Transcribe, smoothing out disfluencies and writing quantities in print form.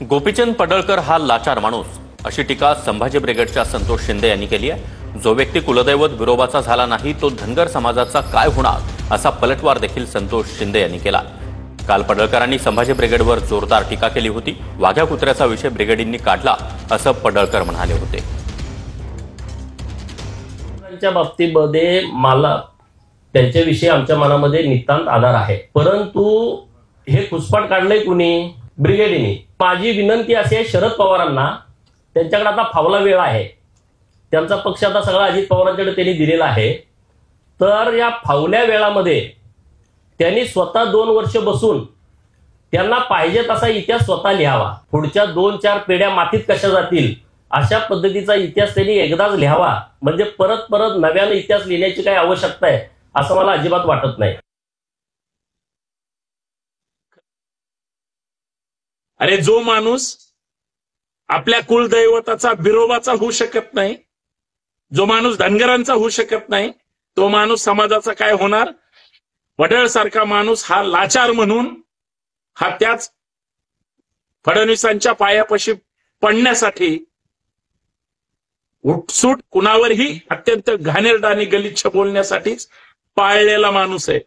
गोपीचंद पडळकर हा लाचार माणूस, अशी टीका संभाजी ब्रिगेडच्या संतोष शिंदे यांनी केली आहे। जो व्यक्ती कुलदैवत विरोबाचा झाला नाही तो धनगर समाजाचा काय होणार, असा पलटवार देखील संतोष शिंदे यांनी केला। काल पडळकरांनी संभाजी ब्रिगेडवर जोरदार टीका केली होती। वाघ्या कुत्र्याचा विषय ब्रिगेडींनी काढला, असं पडळकर म्हणाले होते। त्यांच्या बाबतीमध्ये मला त्यांच्याविषयी आमच्या मनामध्ये नितांत आदर आहे, परंतु हे घुसपाट काढलंय कुणी? ब्रिगेडीने। माझी विनंती अशी आहे शरद पवारांना, त्यांच्याकडे आता फावला वेळ आहे, त्यांचा पक्ष आता सगळा अजित पवारांकडे त्यांनी दिलेला आहे, तर या फावल्या वेळामध्ये त्यांनी स्वतः 2 वर्ष बसून त्यांना पाहिजे तसा इतिहास स्वतः लिहावा। पुढच्या 2-4 पिढ्या मातीत कशा जातील अशा पद्धतीचा इतिहास त्यांनी एकदाच लिहावा, म्हणजे परत परत नव्याने इतिहास लिहिण्याची काही आवश्यकता आहे असं मला अजिबात वाटत नाही। अरे जो माणूस आपल्या कुलदैवताचा बिरोबाचा होऊ शकत नाही, जो माणूस धनगरांचा होऊ शकत नाही, तो माणूस समाजाचा काय होणार? वडळ सारखा माणूस हा लाचार म्हणून हा त्याच फडणवीसांच्या पायापाशी पडण्यासाठी उठसूट कुणावरही अत्यंत घाणेरडा आणि गलिच्छ बोलण्यासाठीच पाळलेला माणूस आहे।